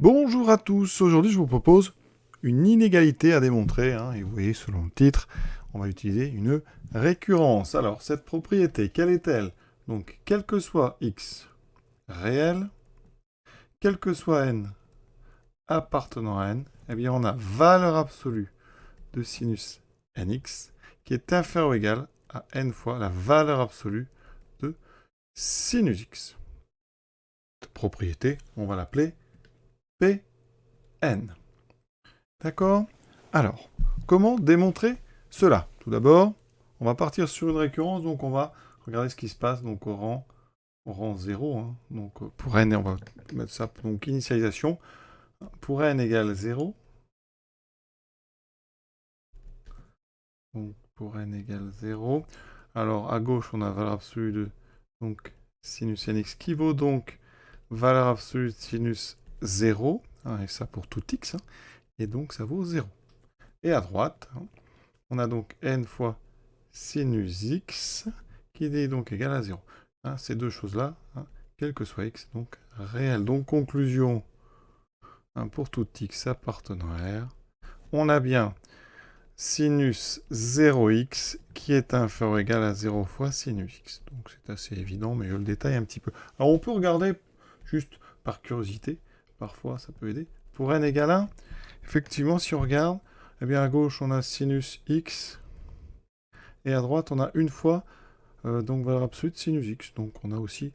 Bonjour à tous, aujourd'hui je vous propose une inégalité à démontrer, et vous voyez selon le titre, on va utiliser une récurrence. Alors cette propriété, quelle est-elle? Donc quel que soit x réel, quel que soit n appartenant à n, eh bien on a valeur absolue de sinus nx qui est inférieure ou égale à n fois la valeur absolue de sinus x. Cette propriété, on va l'appeler Pn. D'accord? Alors, comment démontrer cela? Tout d'abord, on va partir sur une récurrence, donc on va regarder ce qui se passe donc au rang 0. Donc pour n, on va mettre ça, donc initialisation. Pour n égale 0, donc pour n égale 0, alors à gauche, on a valeur absolue de donc, sinus nx qui vaut donc valeur absolue de sinus 0, et ça pour tout x, et donc ça vaut 0. Et à droite, on a donc n fois sinus x qui est donc égal à 0. Ces deux choses-là, quel que soit x, donc réel. Donc conclusion, pour tout x appartenant à R, on a bien sinus 0x qui est inférieur ou égal à 0 fois sinus x. Donc c'est assez évident, mais je le détaille un petit peu. Alors on peut regarder, juste par curiosité, parfois ça peut aider. Pour n égale 1, effectivement, si on regarde, eh bien à gauche on a sinus x, et à droite on a une fois donc valeur absolue de sinus x. Donc on a aussi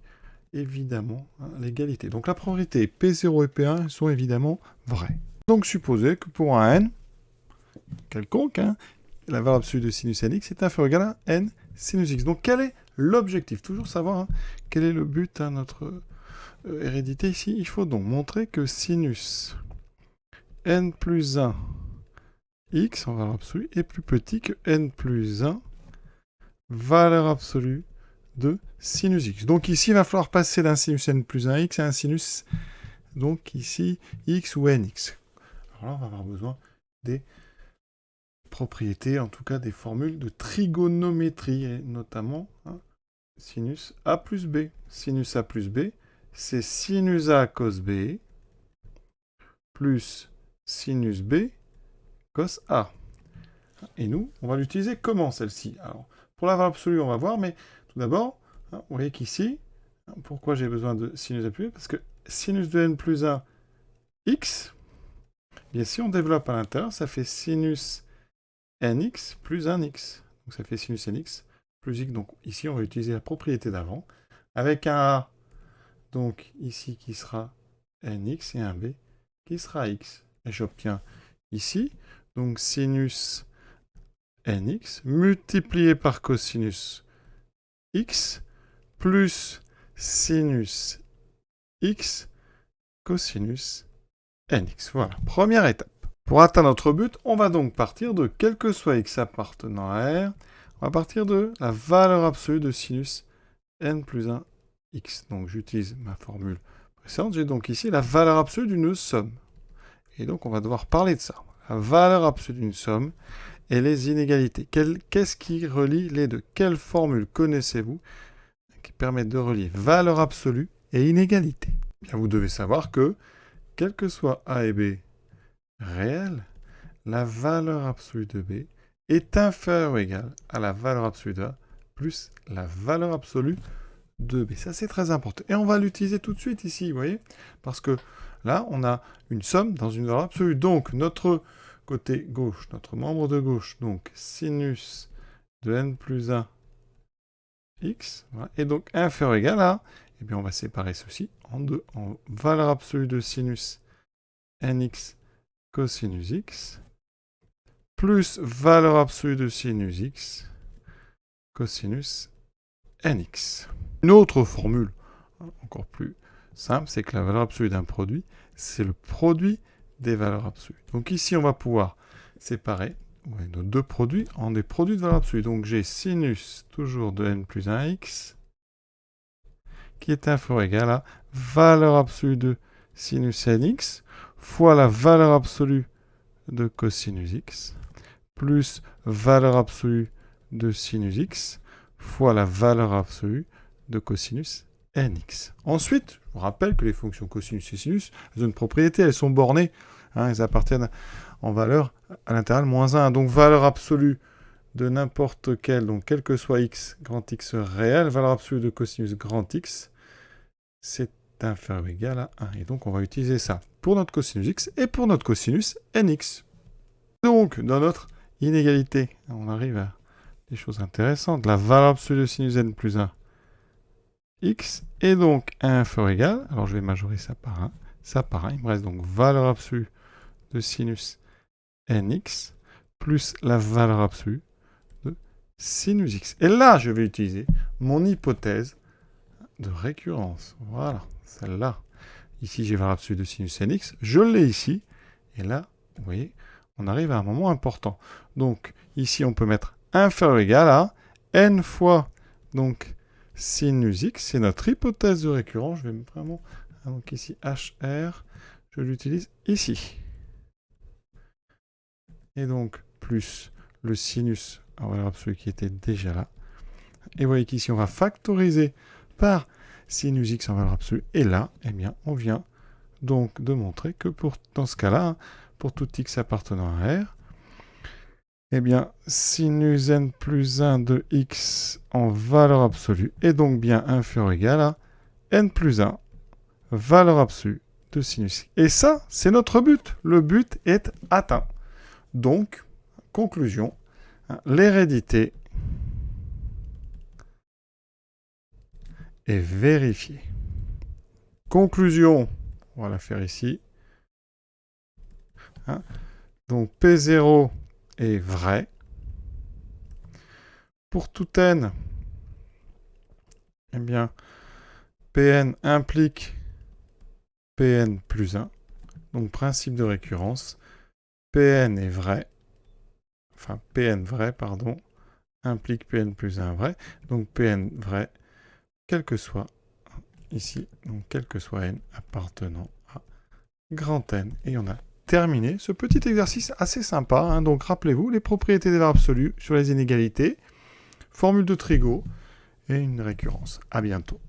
évidemment l'égalité. Donc la propriété P0 et P1 sont évidemment vraies. Donc supposez que pour un n quelconque, la valeur absolue de sinus nx est inférieure ou égale à n sinus x. Donc quel est l'objectif? Toujours savoir quel est le but à notre hérédité ici. Il faut donc montrer que sinus n plus 1 x en valeur absolue est plus petit que n plus 1 valeur absolue de sinus x. Donc ici, il va falloir passer d'un sinus n plus 1x à un sinus, donc ici, x ou nx. Alors là, on va avoir besoin des propriétés, en tout cas des formules de trigonométrie, et notamment sinus a plus b. Sinus a plus b, c'est sinus a cos b plus sinus b cos a. Et nous, on va l'utiliser comment celle-ci? Alors, pour la valeur absolue, on va voir, mais tout d'abord, vous voyez qu'ici, pourquoi j'ai besoin de sinus a plus b? Parce que sinus de n plus 1 x, bien si on développe à l'intérieur, ça fait sinus nx plus 1x. Donc ça fait sinus nx plus x. Donc ici, on va utiliser la propriété d'avant, avec un a, donc ici, qui sera nx, et un b, qui sera x. Et j'obtiens ici, donc sinus nx multiplié par cosinus x plus sinus x cosinus nx. Voilà, première étape. Pour atteindre notre but, on va donc partir de quel que soit x appartenant à R, on va partir de la valeur absolue de sinus n plus 1 x. Donc j'utilise ma formule précédente, j'ai donc ici la valeur absolue d'une somme. Et donc on va devoir parler de ça. La valeur absolue d'une somme et les inégalités. Qu'est-ce qui relie les deux? Quelle formule connaissez-vous qui permet de relier valeur absolue et inégalité? Bien, vous devez savoir que, quel que soit A et B réels, la valeur absolue de B est inférieure ou égale à la valeur absolue de A plus la valeur absolue de B. Ça, c'est très important. Et on va l'utiliser tout de suite ici, vous voyez? Parce que là, on a une somme dans une valeur absolue. Donc, notre côté gauche, notre membre de gauche, donc sinus de n plus 1 x, voilà, est donc inférieur ou égal à, et bien on va séparer ceci en deux, en valeur absolue de sinus nx cosinus x, plus valeur absolue de sinus x cosinus nx. Une autre formule, encore plus simple, c'est que la valeur absolue d'un produit, c'est le produit des valeurs absolues. Donc ici, on va pouvoir séparer nos deux produits en des produits de valeur absolue. Donc j'ai sinus toujours de n plus 1x qui est inférieur ou égal à valeur absolue de sinus nx fois la valeur absolue de cosinus x plus valeur absolue de sinus x fois la valeur absolue de cosinus nx. Ensuite, je vous rappelle que les fonctions cosinus et sinus, elles ont une propriété, elles sont bornées. Elles appartiennent en valeur à l'intervalle -1. Donc, valeur absolue de n'importe quel, donc quel que soit x, grand X réel, valeur absolue de cosinus grand X, c'est inférieur ou égal à 1. Et donc, on va utiliser ça pour notre cosinus x et pour notre cosinus nx. Donc, dans notre inégalité, on arrive à des choses intéressantes. La valeur absolue de sinus n plus 1, x, est donc inférieur ou égal. Alors, je vais majorer ça par 1. Ça par 1. Il me reste donc valeur absolue de sinus nx plus la valeur absolue de sinus x. Et là, je vais utiliser mon hypothèse de récurrence. Voilà, celle-là. Ici, j'ai valeur absolue de sinus nx. Je l'ai ici. Et là, vous voyez, on arrive à un moment important. Donc, ici, on peut mettre inférieur ou égal à n fois donc sinus x. C'est notre hypothèse de récurrence. Je vais vraiment... Donc ici, hr, je l'utilise ici. Et donc, plus le sinus en valeur absolue qui était déjà là. Et vous voyez qu'ici, on va factoriser par sinus x en valeur absolue. Et là, eh bien, on vient donc de montrer que dans ce cas-là, pour tout x appartenant à R, eh bien, sinus n plus 1 de x en valeur absolue est donc bien inférieur ou égal à n plus 1, valeur absolue de sinus x. Et ça, c'est notre but. Le but est atteint. Donc, conclusion, l'hérédité est vérifiée. Conclusion, on va la faire ici. Donc, P0 est vrai. Pour tout n, eh bien, Pn implique Pn plus 1. Donc, principe de récurrence. Pn est vrai. Enfin, Pn vrai, pardon, implique Pn plus 1 vrai. Donc, Pn vrai, quel que soit, ici, donc quel que soit n appartenant à grand N. Et on a terminé ce petit exercice assez sympa. Donc, rappelez-vous, les propriétés des valeurs absolues sur les inégalités, formule de Trigo et une récurrence. À bientôt.